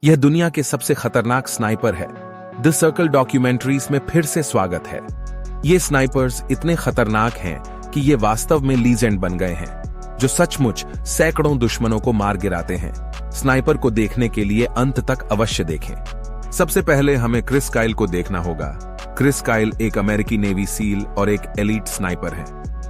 यह दुनिया के सबसे खतरनाक स्नाइपर है। द सर्कल डॉक्यूमेंट्रीज में फिर से स्वागत है। ये स्नाइपर्स इतने खतरनाक हैं कि ये वास्तव में लीजेंड बन गए हैं, जो सचमुच सैकड़ों दुश्मनों को मार गिराते हैं। स्नाइपर को देखने के लिए अंत तक अवश्य देखें। सबसे पहले हमें क्रिस काइल को देखना होगा। क्रिस काइल एक अमेरिकी नेवी सील और एक एलीट स्नाइपर है।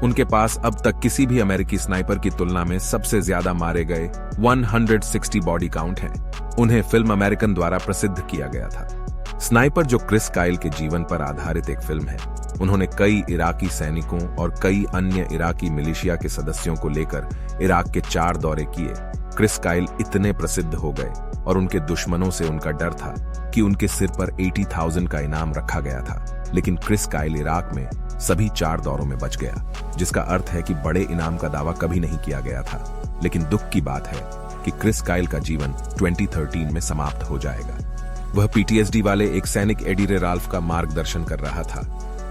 उनके पास अब तक किसी भी अमेरिकी स्नाइपर की तुलना में सबसे ज्यादा मारे गए 160 बॉडी काउंट हैं। उन्हें फिल्म अमेरिकन द्वारा प्रसिद्ध किया गया था। स्नाइपर जो क्रिस काइल के जीवन पर आधारित एक फिल्म है। उन्होंने कई इराकी सैनिकों और कई अन्य इराकी मिलिशिया के सदस्यों को लेकर इराक के 4 दौरे किए। क्रिस काइल इतने प्रसिद्ध हो गए और उनके दुश्मनों से उनका डर था कि उनके सिर पर 80,000 का इनाम रखा गया था। लेकिन क्रिस काइल इराक में सभी 4 दौरों में बच गया, जिसका अर्थ है कि बड़े इनाम का दावा कभी नहीं किया गया था। लेकिन दुख की बात है कि क्रिस काइल का जीवन 2013 में समाप्त हो जाएगा। वह पीटीएसडी वाले एक सैनिक एडी रे राल्फ का मार्गदर्शन कर रहा था।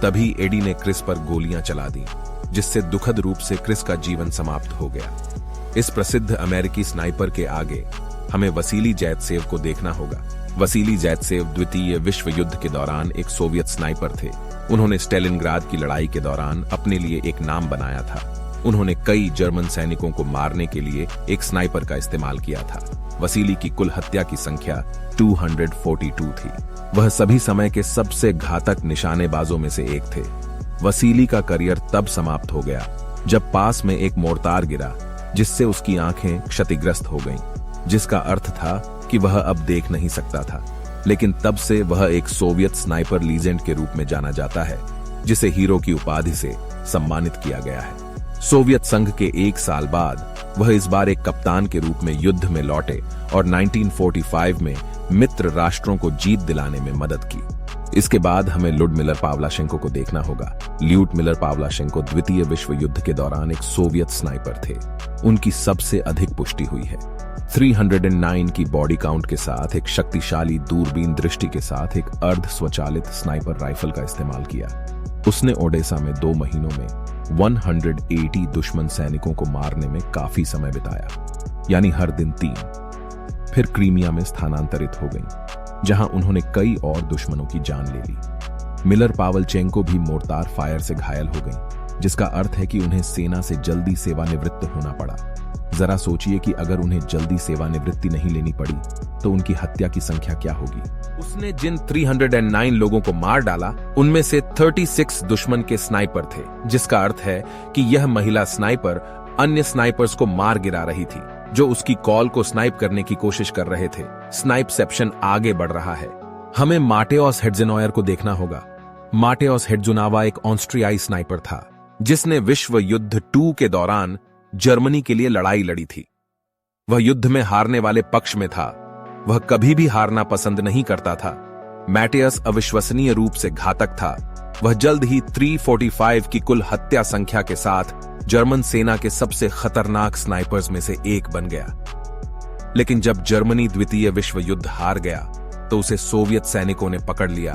तभी एडी ने क्रिस पर गोलियां चला दी, जिससे दुखद रूप से क्रिस का जीवन समाप्त हो गया। इस प्रसिद्ध अमेरिकी स्नाइपर के आगे हमें वसीली जैतसेव को देखना होगा। वसीली जैतसेव द्वितीय विश्व युद्ध के दौरान एक सोवियत स्नाइपर थे। उन्होंने स्टेलिनग्राद की लड़ाई के दौरान अपने लिए एक नाम बनाया था। उन्होंने कई जर्मन सैनिकों को मारने के लिए एक स्नाइपर का इस्तेमाल किया था। वसीली की कुल हत्या की संख्या 242 थी। वह सभी समय के सबसे घातक निशानेबाजों में से एक थे। वसीली का करियर तब समाप्त हो गया जब पास में एक मोर्टार गिरा, जिससे उसकी आंखें क्षतिग्रस्त हो गईं, जिसका अर्थ था कि वह अब देख नहीं सकता था। लेकिन तब से वह एक सोवियत स्नाइपर लीजेंड के रूप में जाना जाता है, जिसे हीरो की उपाधि से सम्मानित किया गया है। सोवियत संघ के 1 साल बाद वह इस बार एक कप्तान के रूप में युद्ध में लौटे और 1945 में मित्र राष्ट्रों को जीत दिलाने में मदद की। इसके बाद हमें लुडमिलर पावलाशेंको को देखना होगा। ल्यूडमिलर पावलाशेंको द्वितीय विश्व युद्ध के दौरान एक सोवियत स्नाइपर थे। उनकी सबसे अधिक पुष्टि हुई है। 309 की बॉडी काउंट के साथ एक शक्तिशाली दूरबीन दृष्टि के साथ एक अर्ध स्वचालित स्नाइपर राइफल का इस्तेमाल किया। उसने ओडेसा में 2 महीनों में 180 दुश्मन सैनिकों को मारने में काफी समय बिताया, यानी हर दिन 3। फिर क्रीमिया में स्थानांतरित हो गई, जहां उन्होंने कई और दुश्मनों की जान ले ली। मिलर पावलचेंको भी मोर्टार फायर से घायल हो गई, जिसका अर्थ है कि उन्हें सेना से जल्दी सेवानिवृत्त होना पड़ा। जरा सोचिए कि अगर उन्हें जल्दी सेवानिवृत्ति नहीं लेनी पड़ी तो उनकी हत्या की संख्या क्या होगी। उसने जिन 309 लोगों को मार डाला, उनमें से 36 दुश्मन के स्नाइपर थे, जिसका अर्थ है कि यह महिला स्नाइपर अन्य स्नाइपर्स को मार गिरा रही थी, जो उसकी कॉल को स्नाइप करने की कोशिश कर रहे थे। स्नाइपसेप्शन आगे बढ़ रहा है। हमें माटेओस हेड्जेनॉयर को देखना होगा। माटेओस हेड्जुनावा एक ऑस्ट्रियाई स्नाइपर था, जिसने विश्व युद्ध 2 के दौरान जर्मनी के लिए लड़ाई लड़ी थी। वह युद्ध में हारने वाले पक्ष में था। वह कभी भी हारना पसंद नहीं करता था। मैटेयस अविश्वसनीय रूप से घातक था। वह जल्द ही 345 की कुल हत्या संख्या के साथ जर्मन सेना के सबसे खतरनाक स्नाइपर्स में से एक बन गया। लेकिन जब जर्मनी द्वितीय विश्व युद्ध हार गया तो उसे सोवियत सैनिकों ने पकड़ लिया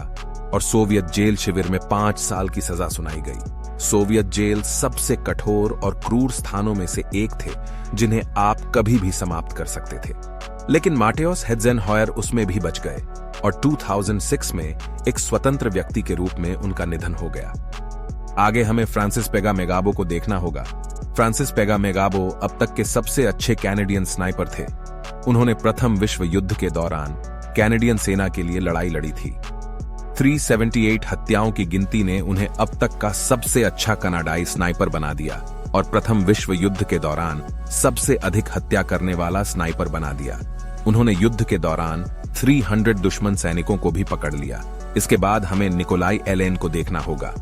और सोवियत जेल शिविर में 5 साल की सजा सुनाई गई। सोवियत जेल सबसे कठोर और क्रूर स्थानों में से एक थे, जिन्हें आप कभी भी समाप्त कर सकते थे। लेकिन माटेओस हेड्जेनहॉयर उसमें भी बच गए और 2006 में एक स्वतंत्र व्यक्ति के रूप में उनका निधन हो गया। आगे हमें फ्रांसिस पेगा मेगाबो को देखना होगा। फ्रांसिस पेगा मेगाबो अब तक के सबसे अच्छे कैनेडियन स्नाइपर थे। उन्होंने प्रथम विश्व युद्ध के दौरान कैनेडियन सेना के लिए लड़ाई लड़ी थी। 378 हत्याओं की गिनती ने उन्हें अब तक का सबसे अच्छा कनाडाई स्नाइपर बना दिया और प्रथम विश्व युद्ध के दौरान सबसे अधिक हत्या करने वाला स्नाइपर बना दिया। उन्होंने युद्ध के दौरान 300 दुश्मन सैनिकों को भी पकड़ लिया। इसके बाद हमें निकोलाई एलेन को देखना होगा।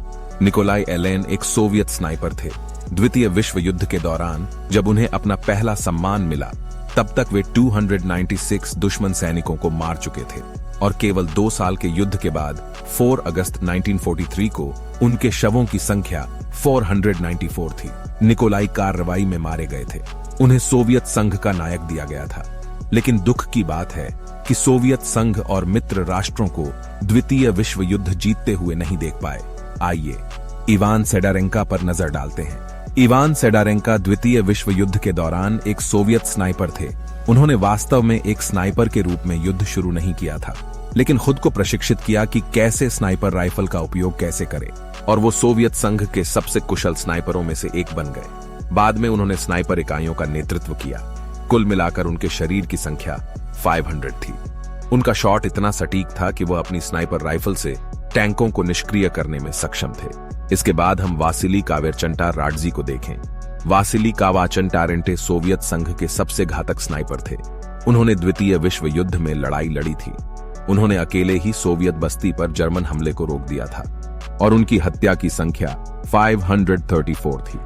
निकोलाई एलेन एक सोवियत स्नाइपर थे। द्वितीय विश्व युद्ध के दौरान जब उन्हें अपना पहला सम्मान मिला, तब तक वे 296 दुश्मन सैनिकों को मार चुके थे और केवल 2 साल के युद्ध के बाद 4 अगस्त 1943 को उनके शवों की संख्या 494 थी। निकोलाई कार्रवाई में मारे गए थे। उन्हें सोवियत संघ का नायक दिया गया था। लेकिन दुख की बात है कि सोवियत संघ और मित्र राष्ट्रों को द्वितीय विश्व युद्ध जीतते हुए नहीं देख पाए। आइए इवान सेडारेंका पर नजर डालते हैं। इवान सेडारेंका द्वितीय विश्व युद्ध के दौरान एक सोवियत स्नाइपर थे। उन्होंने वास्तव में एक स्नाइपर के रूप में युद्ध शुरू नहीं किया था, लेकिन खुद को प्रशिक्षित किया कि कैसे स्नाइपर राइफल का उपयोग कैसे करें, और वो सोवियत संघ के सबसे कुशल स्नाइपरों में से एक बन गए। बाद में उन्होंने स्नाइपर इकाइयों का नेतृत्व किया। कुल मिलाकर उनके शरीर की संख्या 500 थी। उनका शॉट इतना सटीक था कि वह अपनी स्नाइपर राइफल से टैंकों को निष्क्रिय करने में सक्षम थे। इसके बाद हम वासिली कावेरचंटा राडजी को देखें। वासिली कावाचंटारेंटे सोवियत संघ के सबसे घातक स्नाइपर थे। उन्होंने द्वितीय विश्व युद्ध में लड़ाई लड़ी थी। उन्होंने अकेले ही सोवियत बस्ती पर जर्मन हमले को रोक दिया था और उनकी हत्या की संख्या 534 थी।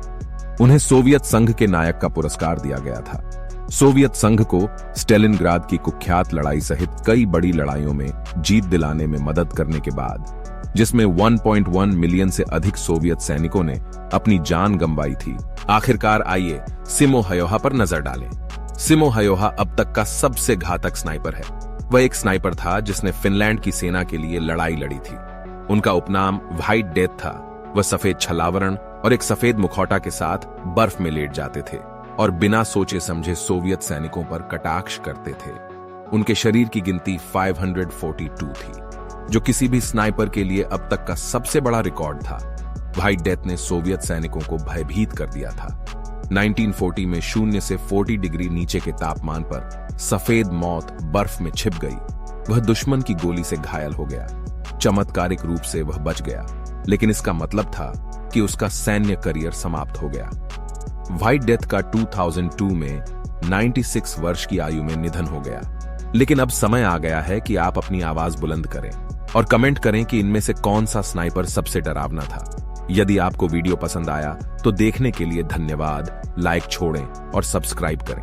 उन्हें सोवियत संघ के नायक का पुरस्कार दिया गया था। सोवियत संघ को स्टेलिनग्राद की कुख्यात लड़ाई सहित कई बड़ी लड़ाइयों में जीत दिलाने में मदद करने के बाद, जिसमें 1.1 मिलियन से अधिक सोवियत सैनिकों ने अपनी जान गंवाई थी, आखिरकार आइए सिमो हयोहा पर नजर डालें। सिमो हयोहा अब तक का सबसे घातक स्नाइपर है। वह एक स्नाइपर था जिसने फिनलैंड की सेना के लिए लड़ाई लड़ी थी। उनका उपनाम व्हाइट डेथ था। वह सफेद छलावरण और एक सफेद मुखौटा के साथ बर्फ में लेट जाते थे और बिना सोचे समझे सोवियत सैनिकों पर कटाक्ष करते थे। उनके शरीर की गिनती 542 थी, जो किसी भी स्नाइपर के लिए अब तक का सबसे बड़ा रिकॉर्ड था। व्हाइट डेथ ने सोवियत सैनिकों को भयभीत कर दिया था। 1940 में 0 से 40 डिग्री नीचे के तापमान पर सफेद मौत बर्फ में छिप गई। वह दुश्मन की गोली से घायल हो गया। चमत्कारिक रूप से वह बच गया, लेकिन इसका मतलब था कि उसका सैन्य करियर समाप्त हो गया। व्हाइट डेथ का 2002 में 96 वर्ष की आयु में निधन हो गया। लेकिन अब समय आ गया है कि आप अपनी आवाज बुलंद करें और कमेंट करें कि इनमें से कौन सा स्नाइपर सबसे डरावना था। यदि आपको वीडियो पसंद आया तो देखने के लिए धन्यवाद, लाइक छोड़ें और सब्सक्राइब करें।